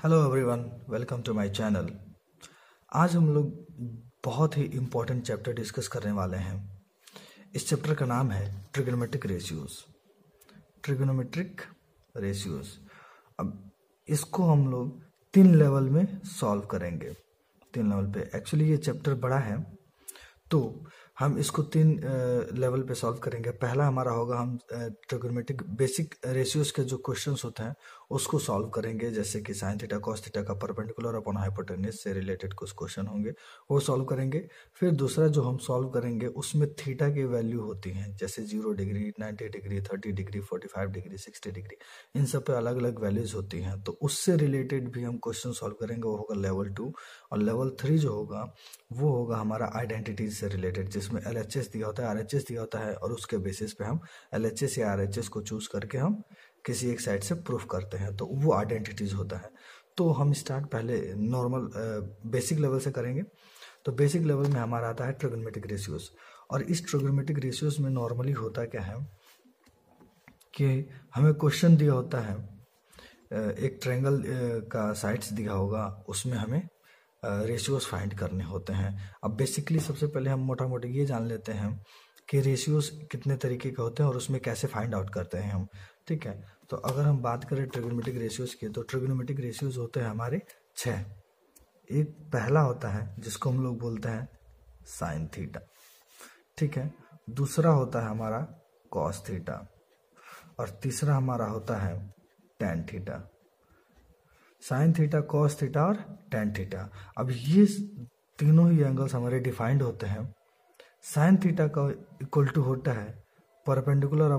Hello everyone, welcome to my channel. आज हम लोग बहुत ही इम्पोर्टेंट चैप्टर डिस्कस करने वाले हैं। इस चैप्टर का नाम है ट्रिग्नोमेट्रिक रेशियोज। Trigonometric ratios. अब इसको हम लोग 3 लेवल में सॉल्व करेंगे। 3 लेवल पे एक्चुअली ये चैप्टर बड़ा है, तो हम इसको 3 लेवल पे सॉल्व करेंगे। पहला हमारा होगा हम ट्रिग्नोमेट्रिक बेसिक रेशियोज के जो क्वेश्चंस होते हैं उसको सॉल्व करेंगे, जैसे कि साइन थीटा कॉस थीटा का परपेंडिकुलर अपॉन हाइपोटेन्यूज से रिलेटेड कुछ क्वेश्चन होंगे, वो सॉल्व करेंगे। फिर दूसरा जो हम सॉल्व करेंगे उसमें थीटा की वैल्यू होती हैं, जैसे 0 degree, 90 degree, 30 degree, 45 degree, 60 degree, इन सब पे अलग अलग वैल्यूज होती हैं, तो उससे रिलेटेड भी हम क्वेश्चन सॉल्व करेंगे। वो होगा लेवल 2। और लेवल 3 जो होगा वो होगा हमारा आइडेंटिटीज से रिलेटेड, जिसमें LHS दिया होता है, RHS दिया होता है, और उसके बेसिस पे हम LHS या RHS को चूज करके हम किसी एक साइड से प्रूफ करते हैं, तो वो आइडेंटिटीज होता है। तो हम स्टार्ट पहले नॉर्मल बेसिक लेवल से करेंगे। तो बेसिक लेवल में हमारा आता है ट्रिग्नोमेट्रिक रेशियोज। और इस ट्रिग्नोमेट्रिक रेशियोज में नॉर्मली होता क्या है कि हमें क्वेश्चन दिया होता है, एक ट्रायंगल का साइड्स दिया होगा, उसमें हमें रेशियोज फाइंड करने होते हैं। अब बेसिकली सबसे पहले हम मोटा मोटी ये जान लेते हैं कि रेशियोज कितने तरीके के होते हैं और उसमें कैसे फाइंड आउट करते हैं हम। ठीक है, तो अगर हम बात करें ट्रिग्नोमेट्रिक रेशियोज की, तो ट्रिग्नोमेट्रिक रेशियोज होते हैं हमारे 6। एक पहला होता है जिसको हम लोग बोलते हैं साइन थीटा। ठीक है, दूसरा होता है हमारा कॉस थीटा, और तीसरा हमारा होता है tan theta. Sine theta, cos theta और टेन थीटा। अब ये तीनों ही एंगल्स हमारे डिफाइंड होते हैं। साइन थीटा का इक्वल टू होता है परपेंडिकुलर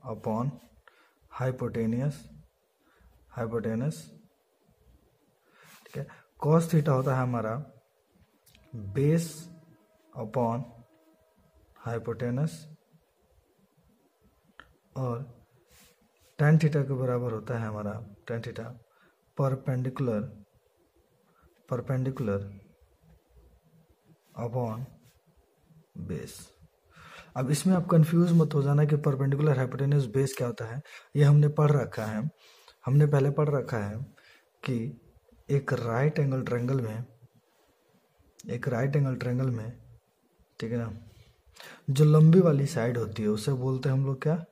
अपॉन हाइपोटेनियस। ठीक है, कॉस थीटा होता है हमारा बेस अपॉन हाइपोटेनस, और टेन थीटा के बराबर होता है हमारा tan theta perpendicular upon base. अब इसमें आप कंफ्यूज मत हो जाना कि परपेंडिकुलर, हाइपोटेन्यूज, बेस क्या होता है। ये हमने पढ़ रखा है, हमने पहले पढ़ रखा है कि एक राइट एंगल ट्रायंगल में, ठीक है ना, जो लंबी वाली साइड होती है उसे बोलते हैं हम लोग क्या,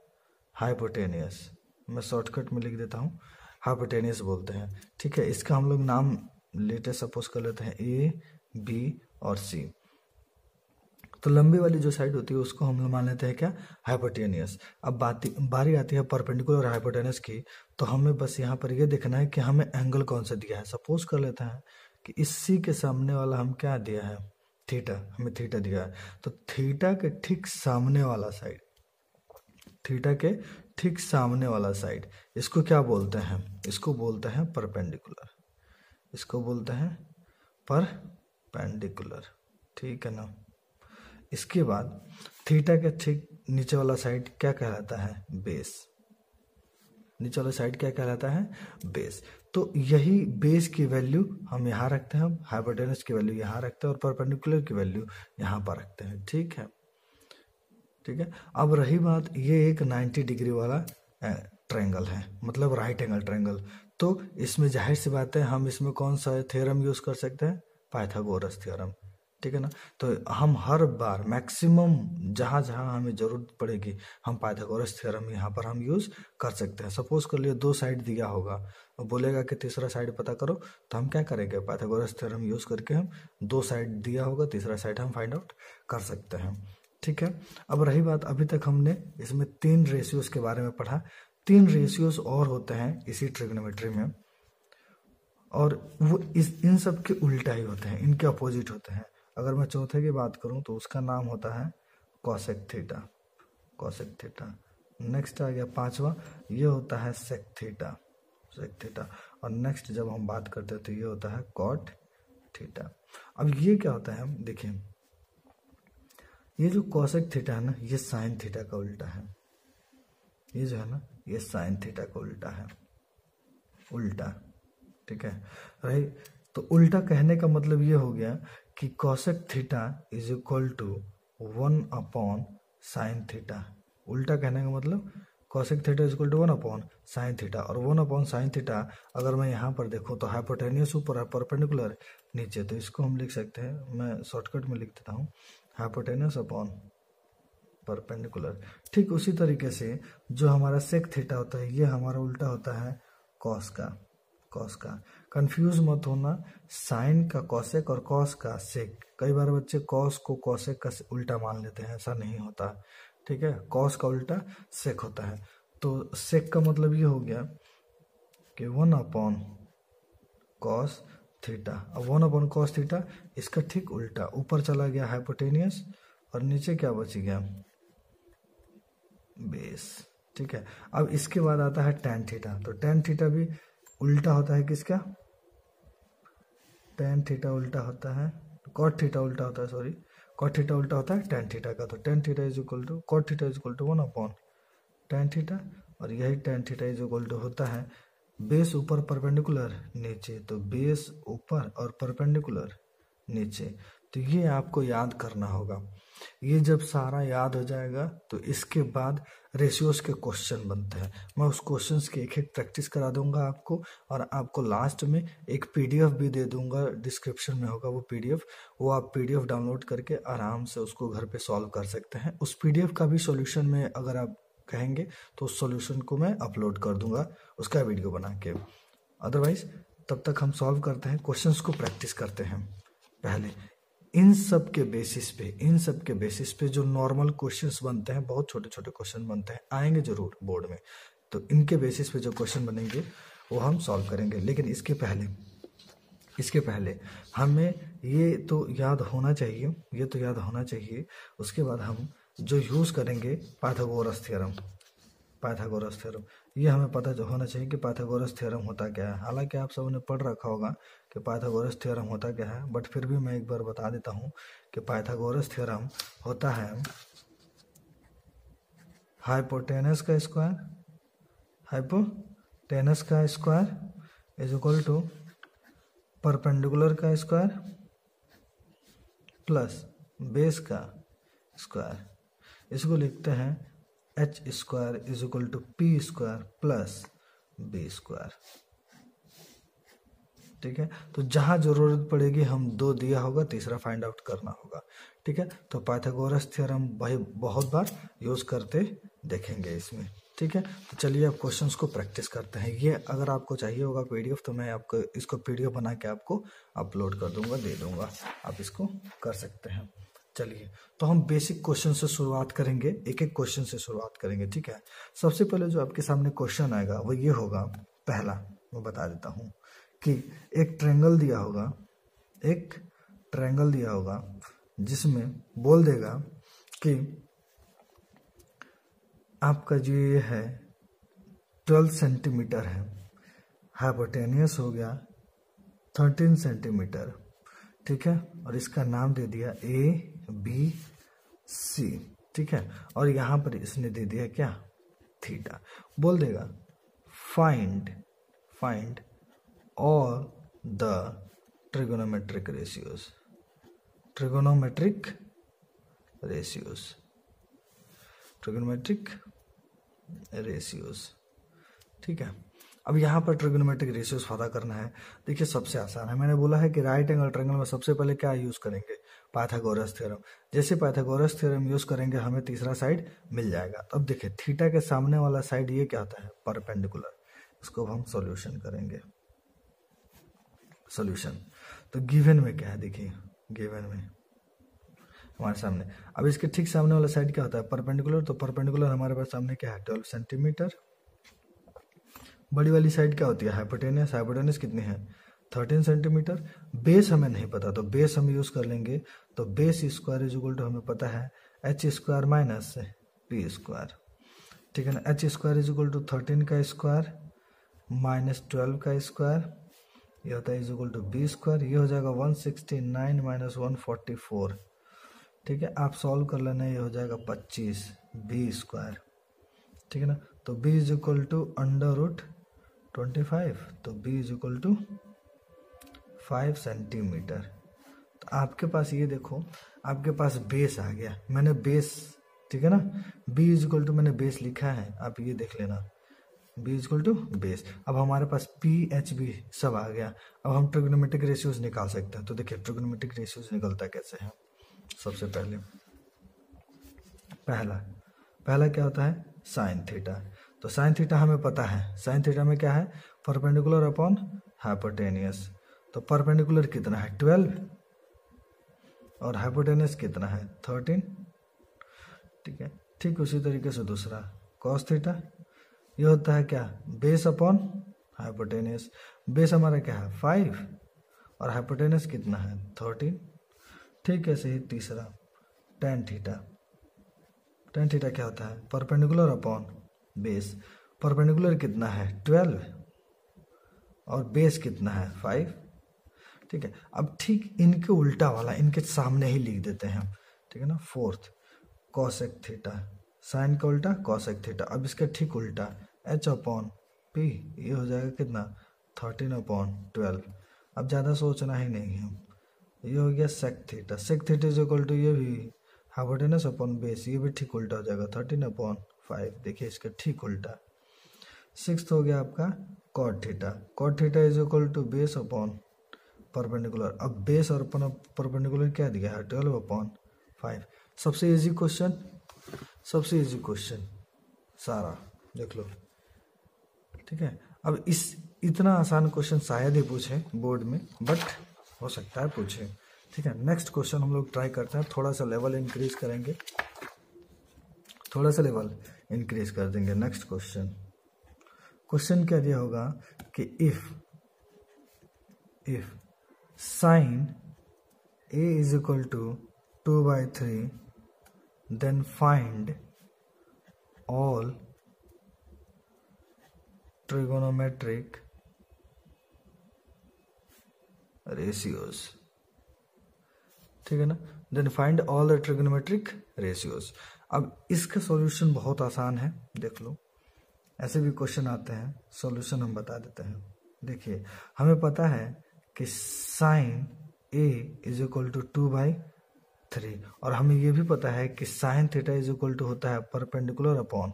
हाइपोटेनियस। मैं शॉर्टकट में लिख देता हूँ, हाइपोटेनियस बोलते हैं। ठीक है, इसका हम लोग नाम लेटे सपोज कर लेते हैं A, B और C। तो लंबी वाली जो साइड होती है उसको हम लोग मान लेते हैं क्या, हाइपोटेनियस। अब बारी आती है परपेंडिकुलर और हाइपोटेनियस की, तो हमें बस यहाँ पर ये देखना है कि हमें एंगल कौन सा दिया है। सपोज कर लेते हैं कि इस C के सामने वाला हम क्या दिया है, थीटा, हमें थीटा दिया है। तो थीटा के ठीक सामने वाला साइड, इसको क्या बोलते हैं, इसको बोलते हैं परपेंडिकुलर। ठीक है ना। इसके बाद थीटा के ठीक नीचे वाला साइड क्या कहलाता है, बेस। तो यही बेस की वैल्यू हम यहाँ रखते हैं, हाइपोटेनस की वैल्यू यहाँ रखते हैं, और परपेंडिकुलर की वैल्यू यहाँ पर रखते हैं। ठीक है। अब रही बात, ये एक 90 डिग्री वाला ट्रायंगल है, मतलब राइट एंगल ट्रायंगल। तो इसमें जाहिर सी बात है हम इसमें कौन सा थ्योरम यूज कर सकते हैं, पाइथागोरस थ्योरम। ठीक है ना। तो हम हर बार मैक्सिमम जहाँ हमें जरूरत पड़ेगी हम पाइथागोरस थ्योरम यहाँ पर हम यूज कर सकते हैं। सपोज कर लिए 2 साइड दिया होगा, बोलेगा कि तीसरा साइड पता करो, तो हम क्या करेंगे, पाइथागोरस थ्योरम यूज करके हम 2 साइड दिया होगा, तीसरा साइड हम फाइंड आउट कर सकते हैं। ठीक है। अब रही बात, अभी तक हमने इसमें 3 रेशियोज के बारे में पढ़ा। 3 रेशियोज और होते हैं इसी ट्रिग्नोमेट्री में, और वो इन सब के उल्टा ही होते हैं, इनके अपोजिट होते हैं। अगर मैं चौथे की बात करूं तो उसका नाम होता है कॉसेक थीटा। नेक्स्ट आ गया 5वां, ये होता है सेक थीटा। और नेक्स्ट जब हम बात करते हैं तो ये होता है कॉट थीटा। अब ये क्या होता है, देखिए, ये जो कॉसेक थीटा है ना, ये साइन थीटा का उल्टा है। ये जो है ना, ये साइन थीटा का उल्टा है, ठीक है। रही तो उल्टा कहने का मतलब ये हो गया कि cosec theta is equal to 1 upon sine theta. उल्टा कहने का मतलब cosec theta is equal to 1/sin theta, और 1/sin थीटा अगर मैं यहाँ पर देखूँ तो हाइपोटेनियस ऊपर है, परपेंडिकुलर नीचे, तो इसको हम लिख सकते हैं, मैं शॉर्टकट में लिख देता हूँ, हाइपोटेनियस अपॉन परपेंडिकुलर। ठीक उसी तरीके से जो हमारा सेक थीटा होता है ये हमारा उल्टा होता है कॉस का। कंफ्यूज मत होना, साइन का कॉसेक और कॉस का सेक। कई बार बच्चे कॉस को कॉसेक का उल्टा मान लेते हैं, ऐसा नहीं होता। ठीक है, कॉस का उल्टा सेक होता है। तो सेक का मतलब ये हो गया कि 1/cos थीटा। अब 1/cos थीटा इसका ठीक उल्टा, ऊपर चला गया हाइपोटेनियस और नीचे क्या बच गया, बेस। ठीक है, अब इसके बाद आता है tan थीटा। तो tan थीटा भी उल्टा होता है किसका, tan थीटा उल्टा होता है, cot थीटा उल्टा होता है, सॉरी cot थीटा उल्टा होता है tan थीटा का। तो tan theta is equal to cot theta is equal to 1/tan theta, और यही tan theta is equal to होता है बेस ऊपर परपेंडिकुलर नीचे, तो बेस ऊपर और परपेंडिकुलर नीचे। तो ये आपको याद करना होगा। ये जब सारा याद हो जाएगा तो इसके बाद रेशियोज के क्वेश्चन बनते हैं। मैं उस क्वेश्चंस की एक एक प्रैक्टिस करा दूंगा आपको, और आपको लास्ट में एक पीडीएफ भी दे दूंगा, डिस्क्रिप्शन में होगा वो पीडीएफ। वो आप पीडीएफ डाउनलोड करके आराम से उसको घर पे सॉल्व कर सकते हैं। उस पीडीएफ का भी सॉल्यूशन में अगर आप कहेंगे तो उस सॉल्यूशन को मैं अपलोड कर दूंगा, उसका वीडियो बना के। अदरवाइज तब तक हम सॉल्व करते हैं, क्वेश्चंस को प्रैक्टिस करते हैं। पहले इन सब के बेसिस पे जो नॉर्मल क्वेश्चंस बनते हैं, बहुत छोटे छोटे क्वेश्चन बनते हैं, आएंगे जरूर बोर्ड में, तो इनके बेसिस पे जो क्वेश्चन बनेंगे वो हम सॉल्व करेंगे। लेकिन इसके पहले हमें ये तो याद होना चाहिए, उसके बाद हम जो यूज करेंगे पाइथागोरस थ्योरम, ये हमें पता होना चाहिए कि पाइथागोरस थ्योरम होता क्या है। हालांकि आप सबने पढ़ रखा होगा कि पाइथागोरस थ्योरम होता क्या है, बट फिर भी मैं एक बार बता देता हूँ कि पाइथागोरस थ्योरम होता है हाइपोटेनस का square is equal to perpendicular का स्क्वायर प्लस बेस का स्क्वायर। इसको लिखते हैं h square is equal to p square plus b square. ठीक है, तो जहां जरूरत पड़ेगी हम 2 दिया होगा, तीसरा फाइंड आउट करना होगा। ठीक है, तो पाइथागोरस थ्योरम भाई बहुत बार यूज करते देखेंगे इसमें। ठीक है, तो चलिए अब क्वेश्चंस को प्रैक्टिस करते हैं। ये अगर आपको चाहिए होगा पीडीएफ तो मैं आपको इसको पीडीएफ बना के आपको अपलोड कर दूंगा, दे दूंगा, आप इसको कर सकते हैं। चलिए, तो हम बेसिक क्वेश्चन से शुरुआत करेंगे, एक एक क्वेश्चन से शुरुआत करेंगे। ठीक है, सबसे पहले जो आपके सामने क्वेश्चन आएगा वो ये होगा, पहला मैं बता देता हूँ कि एक ट्रायंगल दिया होगा जिसमें बोल देगा कि आपका जो ये है 12 सेंटीमीटर है, हाइपोटेनियस हो गया 13 सेंटीमीटर। ठीक है, और इसका नाम दे दिया ABC। ठीक है, और यहाँ पर इसने दे दिया क्या, थीटा। बोल देगा find all the trigonometric ratios. ठीक है, अब यहाँ पर ट्रिगोनोमेट्रिक रेशियोज पता करना है। देखिए सबसे आसान है, मैंने बोला है कि राइट एंगल ट्रायंगल में सबसे पहले क्या यूज करेंगे, पाइथागोरस थ्योरम। जैसे पाइथागोरस थ्योरम यूज करेंगे हमें तीसरा साइड मिल जाएगा। तो अब देखिए थीटा के सामने वाला साइड ये क्या होता है, परपेंडिकुलर। इसको हम सॉल्यूशन करेंगे। तो गिवन में क्या है, देखिए गिवन में हमारे सामने, अब इसके ठीक सामने वाला साइड क्या होता है, परपेंडिकुलर। तो परपेंडिकुलर हमारे पास सामने क्या है, 12 सेंटीमीटर। बड़ी वाली साइड क्या होती है, हाइपोटेनस कितनी है, 13 सेंटीमीटर। बेस हमें नहीं पता तो बेस हम यूज कर लेंगे। तो base square is equal to हमें पता है h square minus p square. ठीक है ना, h square is equal to 13 का स्क्वायर माइनस 12 का स्क्वायर, ये होता है is equal to b square. ये हो जाएगा 169 माइनस 144। ठीक है, आप सॉल्व कर लेना, ये हो जाएगा 25 b स्क्वायर। ठीक है ना, तो b इज इक्वल टू √25, तो b is equal to 5 centimetre. तो आपके पास ये देखो, आपके पास बेस आ गया, मैंने बेस ठीक है ना। b इज इक्वल टू मैंने बेस लिखा है, आप ये देख लेना, b is equal to base. अब हमारे पास p h b सब आ गया। अब हम ट्रिग्नोमेट्रिक रेशियोज निकाल सकते हैं। तो देखिए ट्रिग्नोमेट्रिक रेशियोज निकलता कैसे है। सबसे पहले पहला क्या होता है, साइन थीटा। तो साइन थीटा हमें पता है, साइन थीटा में क्या है, परपेंडिकुलर अपॉन हाइपोटेनियस। तो परपेंडिकुलर कितना है 12 और हाइपोटेनियस कितना है 13, ठीक है। ठीक उसी तरीके से दूसरा कॉस थीटा, ये होता है क्या, बेस अपॉन हाइपोटेनियस। बेस हमारा क्या है 5 और हाइपोटेनियस कितना है 13। ठीक है, सही। तीसरा टेन थीटा, टेन थीटा क्या होता है, परपेंडिकुलर अपॉन बेस। परपेंडिकुलर कितना है 12 और बेस कितना है 5, ठीक है। अब ठीक इनके उल्टा वाला इनके सामने ही लिख देते हैं, ठीक है ना। फोर्थ कॉसेक थीटा, साइन का उल्टा कॉसेक थीटा। अब इसका ठीक उल्टा h अपॉन पी, ये हो जाएगा कितना 13 अपॉन 12। अब ज़्यादा सोचना ही नहीं है। ये हो गया sec theta, sec theta is equal to ये भी हाइपोटेनस अपॉन बेस, ये भी ठीक उल्टा हो जाएगा 13 अपॉन 5। देखिए इसका ठीक उल्टा। सिक्स्थ हो गया आपका cot theta, cot theta is equal to base upon perpendicular. अब बेस और परपेंडिकुलर क्या दिया है 12 अपॉन 5। सबसे इजी क्वेश्चन, सबसे इजी क्वेश्चन सारा देख लो, ठीक है। अब इस इतना आसान क्वेश्चन शायद ही पूछे बोर्ड में, बट हो सकता है पूछे, ठीक है। नेक्स्ट क्वेश्चन हम लोग ट्राई करते हैं, थोड़ा सा लेवल इंक्रीज करेंगे, थोड़ा सा लेवल इंक्रीज कर देंगे। नेक्स्ट क्वेश्चन, क्वेश्चन क्या दिया होगा कि if sine a is equal to 2/3 then find all trigonometric ratios, ठीक है ना। then find all the trigonometric ratios। अब इसका सॉल्यूशन बहुत आसान है, देख लो। ऐसे भी क्वेश्चन आते हैं, सॉल्यूशन हम बता देते हैं। देखिए हमें पता है कि sine a is equal to 2/3 और हमें यह भी पता है कि sine theta is equal to होता है परपेंडिकुलर अपॉन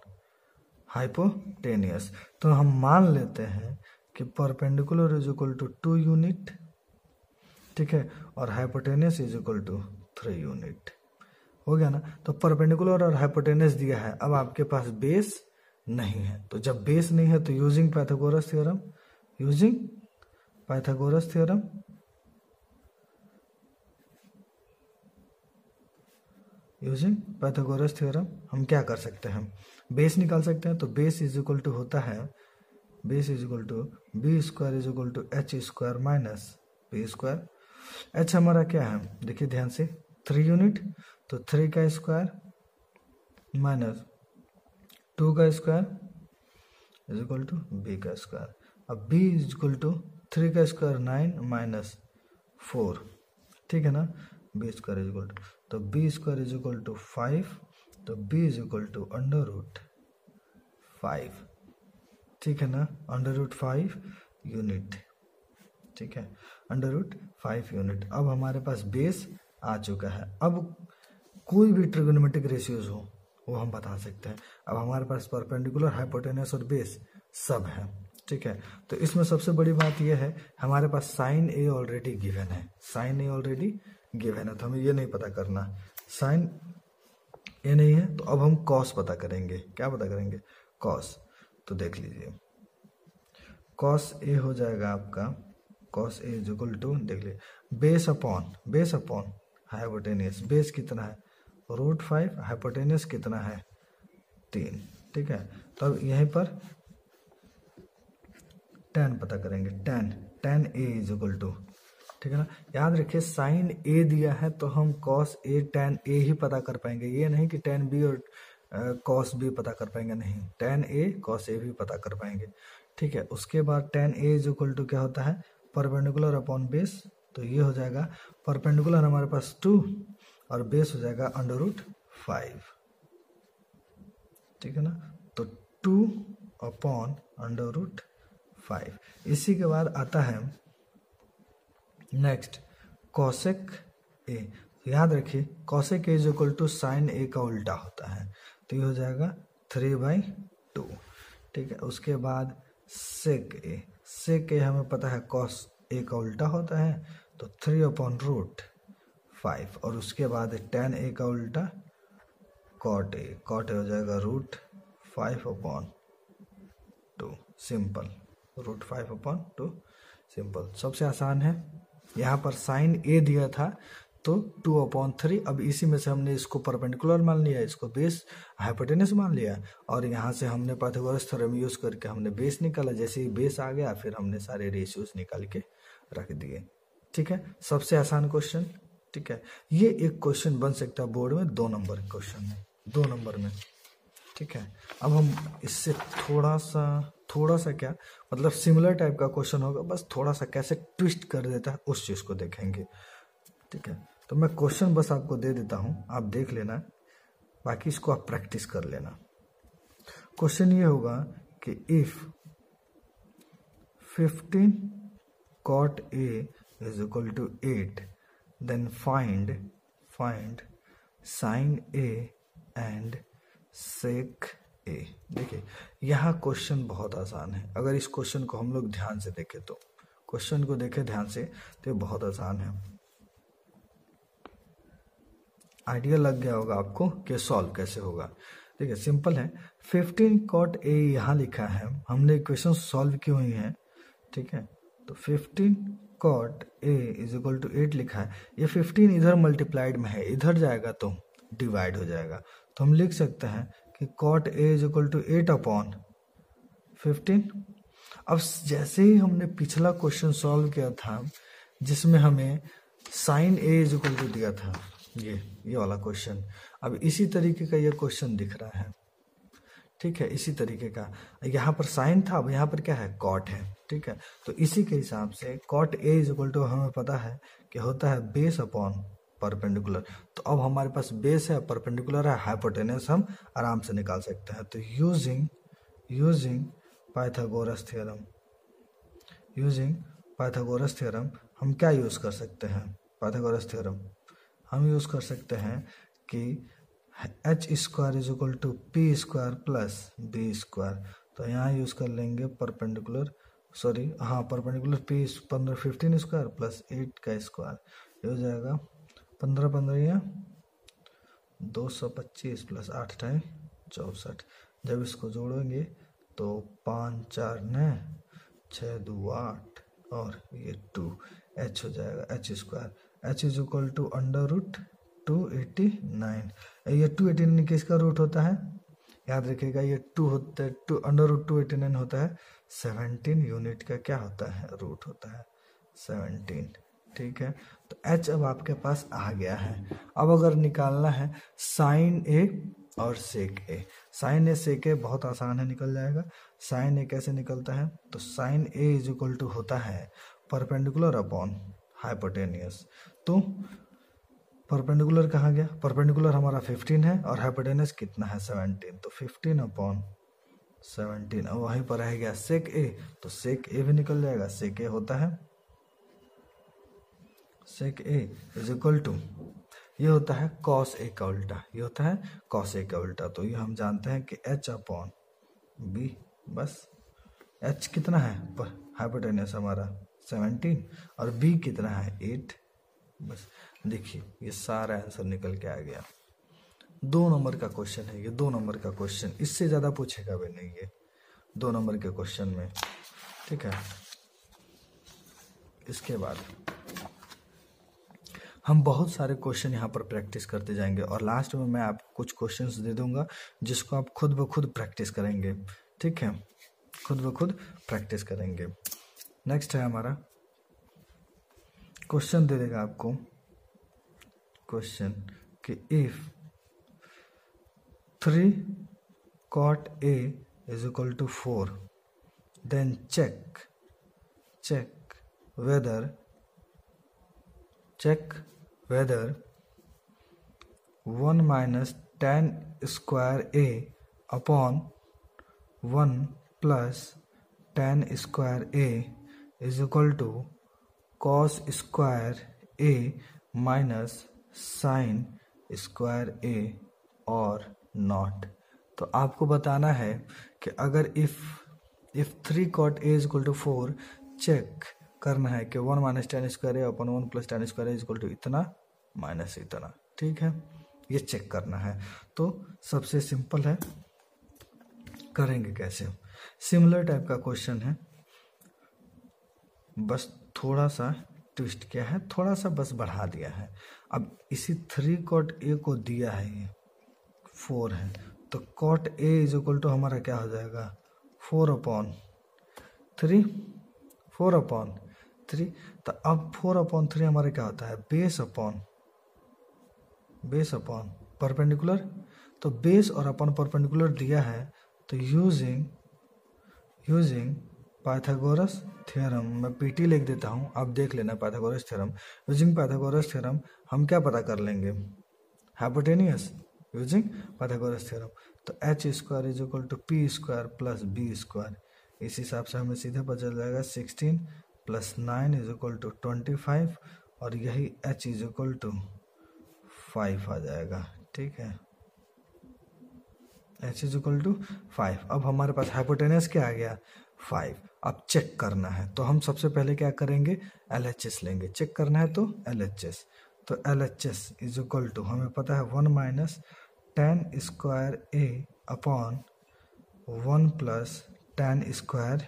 हाइपोटेनियस। तो हम मान लेते हैं कि perpendicular is equal to 2 unit, ठीक है, और hypotenuse is equal to 3 unit. हो गया ना। तो परपेंडिकुलर और हाइपोटेनियस दिया है। अब आपके पास बेस नहीं है, तो जब बेस नहीं है तो using Pythagoras theorem, using Pythagoras theorem, using Pythagoras theorem हम क्या कर सकते हैं, बेस निकाल सकते हैं। तो बेस इज इक्वल टू होता है, base is equal to B square is equal to H square minus B square. H हमारा क्या है, देखिए ध्यान से 3 यूनिट, तो 3 का स्क्वायर माइनस 2 का square is equal to B का स्क्वायर। अब बी इज इक्वल टू 3 का स्क्वायर 9 माइनस 4, ठीक है ना। B square is equal to, तो B square is equal to 5, तो B is equal to under root 5, ठीक है ना, अंडर रूट 5 यूनिट, ठीक है, अंडर रूट 5 यूनिट। अब हमारे पास बेस आ चुका है। अब कोई भी ट्रिगोनोमेट्रिक रेशियोज हो वो हम बता सकते हैं। अब हमारे पास परपेंडिकुलर, हाइपोटेनस और बेस सब है, ठीक है। तो इसमें सबसे बड़ी बात यह है हमारे पास साइन ए ऑलरेडी गिवन है, साइन ए ऑलरेडी गिवन है, तो हमें ये नहीं पता करना, साइन ए नहीं है। तो अब हम कॉस पता करेंगे। क्या पता करेंगे, कॉस। तो देख लीजिए कॉस ए हो जाएगा आपका, cos A is equal to, देख लीजिए बेस अपॉन हाइपोटेनियस। बेस कितना है रूट 5, हाइपोटेनियस कितना है 3, ठीक है। तो अब यहीं पर tan पता करेंगे, tan A is equal to, ठीक है ना। याद रखिए साइन ए दिया है तो हम कॉस ए tan ए ही पता कर पाएंगे, ये नहीं कि tan बी और कॉस बी पता कर पाएंगे, नहीं, tan ए कॉस ए भी पता कर पाएंगे, ठीक है। उसके बाद tan A is equal to क्या होता है परपेंडिकुलर अपॉन बेस, तो ये हो जाएगा परपेंडिकुलर हमारे पास 2 और बेस हो जाएगा अंडर रूट 5, ठीक है ना। तो 2 अपॉन अंडर रूट 5। इसी के बाद आता है नेक्स्ट कॉसेक ए, तो याद रखिए cosec a is equal to sine A का उल्टा होता है, तो ये हो जाएगा 3/2। ठीक है, उसके बाद sec a हमें पता है cos a का उल्टा होता है, तो 3/5। और उसके बाद tan a का उल्टा cot a हो जाएगा √5/2। सिंपल, √5/2 सिंपल, सबसे आसान है। यहाँ पर साइन a दिया था तो 2/3। अब इसी में से हमने इसको परपेंडिकुलर मान लिया, इसको बेस हाइपोटेनस मान लिया, और यहाँ से हमने पाइथागोरस थ्योरम यूज करके हमने बेस निकाला। जैसे ही बेस आ गया फिर हमने सारे रेशियोज निकाल के रख दिए। ठीक है, सबसे आसान क्वेश्चन। ठीक है, ये एक क्वेश्चन बन सकता है बोर्ड में 2 नंबर क्वेश्चन में, 2 नंबर में। ठीक है, अब हम इससे थोड़ा सा क्या मतलब सिमिलर टाइप का क्वेश्चन होगा, बस थोड़ा सा कैसे ट्विस्ट कर देता है उस चीज को देखेंगे। ठीक है, तो मैं क्वेश्चन बस आपको दे देता हूं, आप देख लेना, बाकी इसको आप प्रैक्टिस कर लेना। क्वेश्चन ये होगा कि if 15 cot a is equal to 8 then find sin a and sec a। देखिए यहाँ क्वेश्चन बहुत आसान है, अगर इस क्वेश्चन को हम लोग ध्यान से देखें तो, क्वेश्चन को देखें ध्यान से तो ये बहुत आसान है। आइडिया लग गया होगा आपको कि सॉल्व कैसे होगा। देखिए सिंपल है, 15 cot a यहाँ लिखा है, हमने इक्वेशन सॉल्व की हुई है। ठीक है, तो 15 cot a is equal to 8 लिखा है, ये 15 इधर मल्टीप्लाइड में है, इधर जाएगा तो डिवाइड हो जाएगा, तो हम लिख सकते हैं कि cot a is equal to 8/15। अब जैसे ही हमने पिछला क्वेश्चन सॉल्व किया था जिसमें हमें sine a is equal to दिया था, ये वाला क्वेश्चन, अब इसी तरीके का ये क्वेश्चन दिख रहा है। ठीक है, इसी तरीके का, यहाँ पर साइन था, अब यहाँ पर क्या है, कॉट है। ठीक है, तो इसी के हिसाब से cot A is equal to हमें पता है कि होता है बेस अपॉन परपेंडिकुलर। तो अब हमारे पास बेस है, परपेंडिकुलर है, हाइपोटेनस हम आराम से निकाल सकते हैं। तो यूजिंग पाइथागोरस थ्योरम हम क्या यूज कर सकते हैं, पाइथागोरस थ्योरम हम यूज कर सकते हैं कि h² is equal to P square plus B square. तो यहाँ यूज कर लेंगे परपेंडिकुलर पी 15 स्क्वायर प्लस 8 का स्क्वायर, ये हो जाएगा 15 225 प्लस 8 टाइम 64। जब इसको जोड़ेंगे तो 5 4 9 6 2 8 और ये 2 h हो जाएगा h² h is equal to √289। ये 289 किसका रूट होता है, याद रखिएगा, ये 2 होता है, √289 होता है 17 यूनिट का क्या होता है, रूट होता है 17। ठीक है, तो h अब आपके पास आ गया है। अब अगर निकालना है साइन ए और सेक ए, साइन ए सेक ए बहुत आसान है, निकल जाएगा। साइन ए कैसे निकलता है, तो sine A is equal to होता है परपेंडिकुलर अपॉन हाइपोटेनियस। तो परपेंडिकुलर कहाँ गया, परपेंडिकुलर हमारा 15 है और हाइपोटेनस कितना है 17, तो 15/17। और वहीं पर रह गया सेक ए, तो सेक ए भी निकल जाएगा। सेक ए होता है सेक ए इज इक्वल टू, ये होता है कॉस ए का उल्टा, ये होता है कॉस ए का उल्टा। तो ये हम जानते हैं कि h/b, बस h कितना है, हाइपोटेनस हमारा 17 और b कितना है 8। बस देखिए ये सारा आंसर निकल के आ गया। 2 नंबर का क्वेश्चन है ये, 2 नंबर का क्वेश्चन, इससे ज्यादा पूछेगा भी नहीं ये 2 नंबर के क्वेश्चन में। ठीक है, इसके बाद हम बहुत सारे क्वेश्चन यहाँ पर प्रैक्टिस करते जाएंगे और लास्ट में मैं आपको कुछ क्वेश्चंस दे दूंगा जिसको आप खुद ब खुद प्रैक्टिस करेंगे। ठीक है, खुद ब खुद प्रैक्टिस करेंगे। नेक्स्ट है हमारा क्वेश्चन, दे देगा आपको क्वेश्चन कि if 3 cot a is equal to 4 then check whether 1 minus tan square a upon 1 plus tan square a is equal to cos square a minus sine square A और not. तो आपको बताना है कि अगर if 3 cot a is equal to 4, check करना है कि 1 minus tan square A upon 1 plus tan square A is equal to इतना माइनस इतना। ठीक है, ये चेक करना है। तो सबसे सिंपल है, करेंगे कैसे? सिमिलर टाइप का क्वेश्चन है, बस थोड़ा सा ट्विस्ट किया है, थोड़ा सा बस बढ़ा दिया है। अब इसी 3 cot a को दिया है, ये 4 है, तो cot a is equal to हमारा क्या हो जाएगा? 4/3। 4/3। तो अब 4/3 हमारा क्या होता है? Base upon perpendicular. तो बेस और अपन परपेंडिकुलर दिया है, तो यूजिंग पाइथागोरस थ्योरम, मैं पीटी लिख देता हूँ, आप देख लेना Pythagoras theorem. Using Pythagoras theorem हम क्या पता कर लेंगे? Hypotenuse using Pythagoras theorem. तो H square is equal to P square plus B square. इस हिसाब से हमें सीधे पता चल जाएगा 16 प्लस 9 इज इक्वल टू 25, और यही एच इज इक्वल टू 5 आ जाएगा। ठीक है, एच इज इक्वल टू 5। अब हमारे पास हाइपोटेनस क्या आ गया? 5। अब चेक करना है, तो हम सबसे पहले क्या करेंगे? LHS लेंगे। चेक करना है तो LHS। तो LHS इज इक्वल टू हमें पता है 1 माइनस टेन स्क्वायर ए अपॉन 1 प्लस टेन स्क्वायर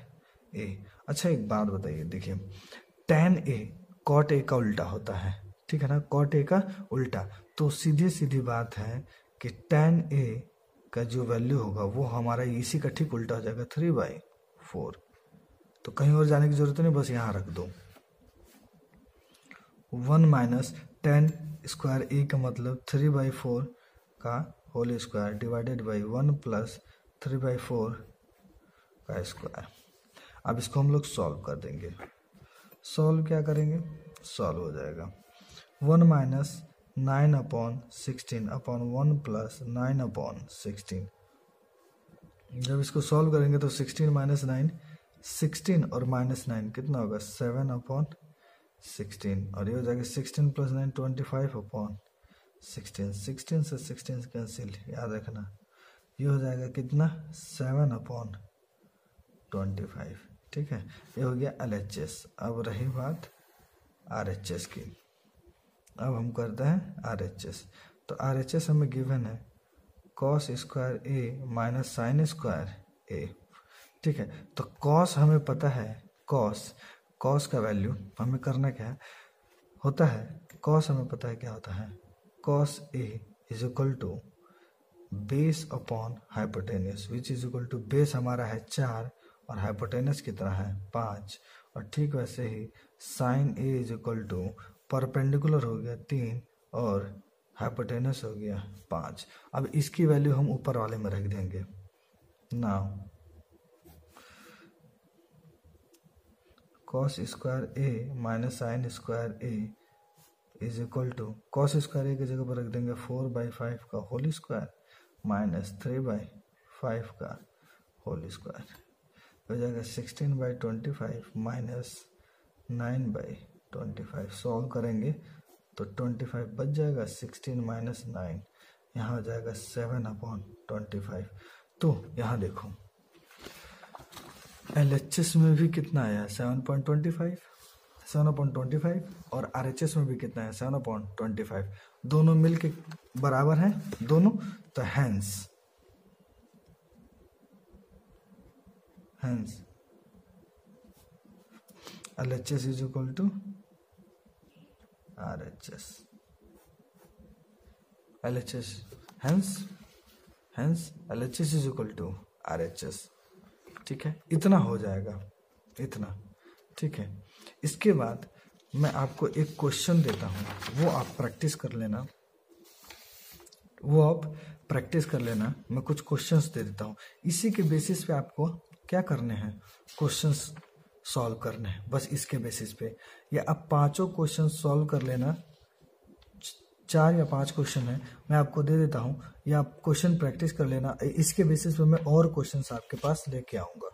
ए। अच्छा एक बात बताइए, देखिए tan a cot a का उल्टा होता है, ठीक है ना, cot a का उल्टा। तो सीधी बात है कि tan a का जो वैल्यू होगा वो हमारा इसी का ठीक उल्टा हो जाएगा, 3/4। तो कहीं और जाने की जरूरत नहीं, बस यहाँ रख दो। 1 माइनस टेन स्क्वायर ए का मतलब 3/4 का whole square divided by 1 plus 3/4 का स्क्वायर। अब इसको हम लोग सॉल्व कर देंगे। सॉल्व क्या करेंगे? सॉल्व हो जाएगा 1 माइनस 9/16 अपॉन 1 प्लस 9/16। जब इसको सॉल्व करेंगे तो 16 माइनस 9 16 और माइनस 9 कितना होगा? 7/16, और ये हो जाएगा 16 प्लस 9 25/16। 16 से 16 कैंसिल, याद रखना। ये हो जाएगा कितना? 7/25। ठीक है, ये हो गया LHS। अब रही बात RHS की। अब हम करते हैं RHS। तो RHS हमें गिवन है cos square a minus sine square a। ठीक है, तो cos हमें पता है, cos का वैल्यू हमें करना क्या होता है? cos हमें पता है क्या होता है? cos a is equal to base upon hypotenuse, which is equal to base हमारा है 4 और हाइपोटेनियस कितना है? 5। और ठीक वैसे ही sine a is equal to perpendicular हो गया 3 और हाइपोटेनस हो गया 5। अब इसकी वैल्यू हम ऊपर वाले में रख देंगे। Now cos square a minus sine square a is equal to cos square a की जगह पर रख देंगे 4/5 का होल स्क्वायर माइनस 3/5 का होल स्क्वायर। हो जाएगा 16/25 माइनस 9/25। सॉल्व करेंगे तो 25 बच जाएगा, 16 माइनस 9 यहाँ हो जाएगा 7/25। तो यहाँ देखो LHS में भी कितना आया? 7/25 और RHS में भी कितना है? 7/25। दोनों मिलके बराबर हैं दोनों, तो hence LHS is equal to RHS। hence LHS is equal to RHS। ठीक है, इतना हो जाएगा, इतना। ठीक है, इसके बाद मैं आपको एक क्वेश्चन देता हूँ, वो आप प्रैक्टिस कर लेना। मैं कुछ क्वेश्चंस दे देता हूँ, इसी के बेसिस पे आपको क्या करने हैं? क्वेश्चंस सॉल्व करने हैं, बस इसके बेसिस पे। या आप 5 क्वेश्चन सॉल्व कर लेना, 4 या 5 क्वेश्चन है मैं आपको दे देता हूँ, या आप क्वेश्चन प्रैक्टिस कर लेना। इसके बेसिस पे मैं और क्वेश्चंस आपके पास लेके आऊँगा।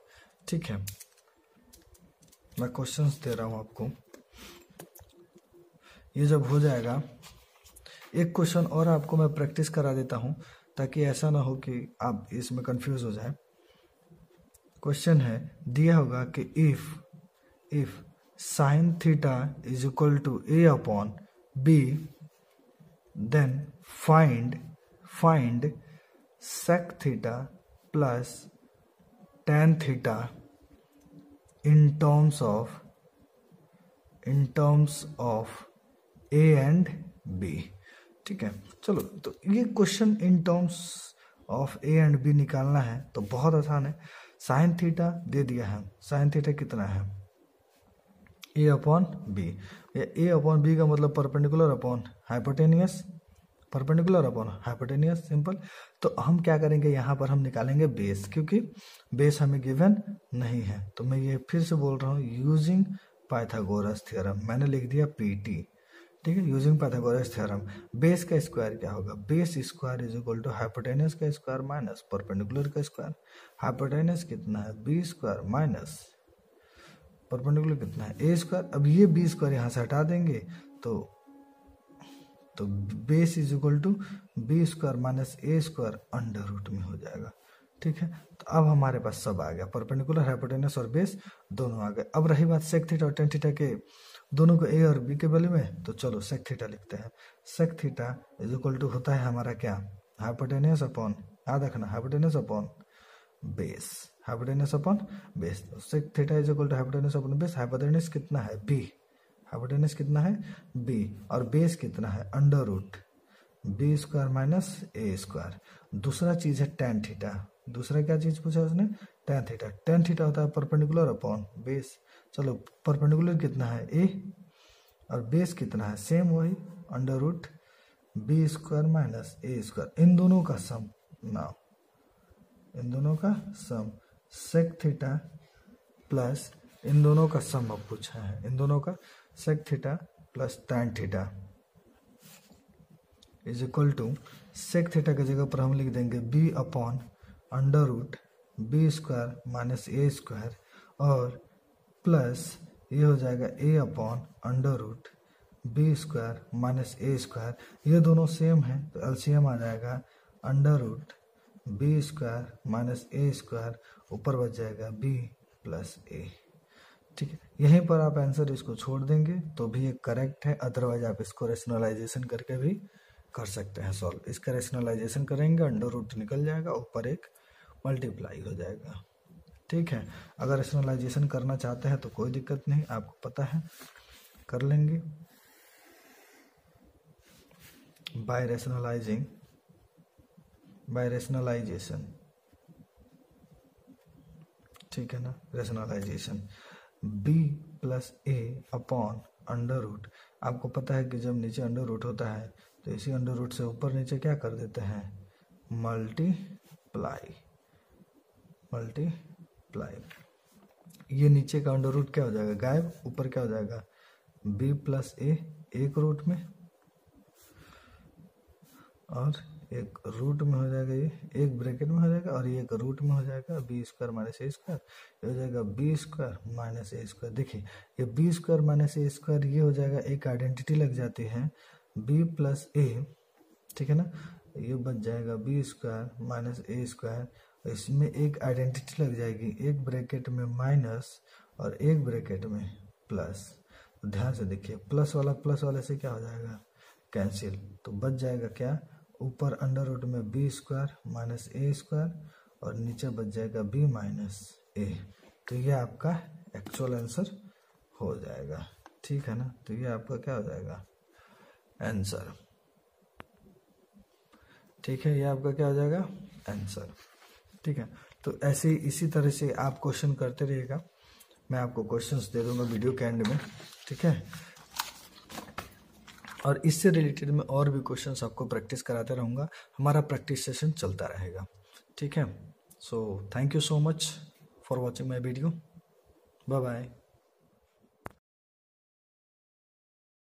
ठीक है, मैं क्वेश्चंस दे रहा हूँ आपको। ये जब हो जाएगा, एक क्वेश्चन और आपको मैं प्रैक्टिस करा देता हूं ताकि ऐसा ना हो कि आप इसमें कंफ्यूज हो जाए। क्वेश्चन है, दिया होगा कि if sine theta is equal to A upon B, then find sec theta plus tan theta in terms of a and b। ठीक है, चलो तो ये question in terms of A and B निकालना है तो बहुत आसान है। साइन थीटा दे दिया है, साइन थीटा कितना है, ए अपॉन बी। ए अपॉन बी का मतलब perpendicular upon hypotenuse, perpendicular upon hypotenuse, simple. तो हम क्या करेंगे, यहाँ पर हम निकालेंगे बेस, क्योंकि बेस हमें गिवन नहीं है। तो मैं ये फिर से बोल रहा हूँ, यूजिंग पाइथागोरस थ्योरम, मैंने लिख दिया पीटी, ठीक है, यूजिंग पाइथागोरस थ्योरम। बेस का स्क्वायर क्या होगा, base square is equal to hypotenuse का स्क्वायर माइनस परपेंडिकुलर का स्क्वायर। हाइपोटेनियस कितना है, बी स्क्वायर माइनस परपेंडिकुलर कितना है, ए स्क्वायर। अब ये बी स्क्वायर यहाँ से हटा देंगे तो base is equal to B square minus A square under root में हो जाएगा। ठीक है, तो अब हमारे पास सब आ गया, परपेंडिकुलर, हाइपोटेनस और बेस दोनों आ गए। अब रही बात सेक थीटा और टेन थीटा के, दोनों को ए और बी के वैल्यू में, तो चलो सेक थीटा लिखते हैं। Sec theta is equal to होता है हमारा क्या, हाइपोटेनस अपॉन, याद रखना, hypotenuse upon base, hypotenuse upon base. Sec theta is equal to hypotenuse upon base. Hypotenuse कितना है, बी, हाइपोटेनस कितना है, बी, और बेस कितना है, under root B square minus A square. दूसरा चीज है टेन थीटा, दूसरा क्या चीज पूछा उसने, टेन थीटा। टेन थीटा होता है परपेंडिकुलर अपॉन बेस। चलो परपेंडिकुलर कितना है, ए, और बेस कितना है, सेम वही, under root B square minus A square. इन दोनों का सम, नाउ इन दोनों का सम, सेक थीटा प्लस इन दोनों का सम अब पूछा है, इन दोनों का sec theta plus tan theta is equal to, sec theta की जगह पर हम लिख देंगे B upon under root B square minus A square, और प्लस ये हो जाएगा A upon under root B square minus A square. ये दोनों सेम है तो एलसीएम आ जाएगा under root B square minus A square, ऊपर बच जाएगा बी प्लस ए। ठीक है, यहीं पर आप आंसर इसको छोड़ देंगे तो भी ये करेक्ट है, अदरवाइज आप इसको रेशनलाइजेशन करके भी कर सकते हैं सॉल्व। इसका रेशनलाइजेशन करेंगे, अंडर रूट निकल जाएगा, ऊपर एक मल्टीप्लाई हो जाएगा। ठीक है, अगर रेशनलाइजेशन करना चाहते हैं तो कोई दिक्कत नहीं, आपको पता है, कर लेंगे बाय रेशनलाइजेशन। ठीक है ना, रेशनलाइजेशन b प्लस ए अपॉन अंडर रूट। आपको पता है कि जब नीचे अंडर रूट होता है तो इसी अंडर रूट से ऊपर नीचे क्या कर देते हैं, मल्टीप्लाई। ये नीचे का अंडर रूट क्या हो जाएगा, गायब, ऊपर क्या हो जाएगा, b प्लस ए, एक रूट में और एक रूट में हो जाएगा, ये एक ब्रैकेट में हो जाएगा, और ये एक रूट में हो जाएगा, B square minus A square, ये हो जाएगा B square minus A square. देखिए ये B square minus A square, ये हो जाएगा, एक आइडेंटिटी लग जाती है बी प्लस ए, ठीक है ना, ये बच जाएगा B square minus A square, इसमें एक आइडेंटिटी लग जाएगी, एक ब्रैकेट में माइनस और एक ब्रैकेट में प्लस। तो ध्यान से देखिए, प्लस वाले से क्या हो जाएगा, कैंसिल, तो बच जाएगा क्या, ऊपर अंडर रूट में B square minus A square, और नीचे बच जाएगा बी माइनस ए। तो ये आपका एक्चुअल आंसर हो जाएगा। ठीक है ना, तो ये आपका क्या हो जाएगा, आंसर। ठीक है, ये आपका क्या हो जाएगा, आंसर। ठीक है, तो ऐसे इसी तरह से आप क्वेश्चन करते रहिएगा, मैं आपको क्वेश्चंस दे दूंगा वीडियो के एंड में। ठीक है, और इससे रिलेटेड मैं और भी क्वेश्चंस आपको प्रैक्टिस कराते रहूँगा, हमारा प्रैक्टिस सेशन चलता रहेगा। ठीक है, so thank you so much for watching my video, bye bye.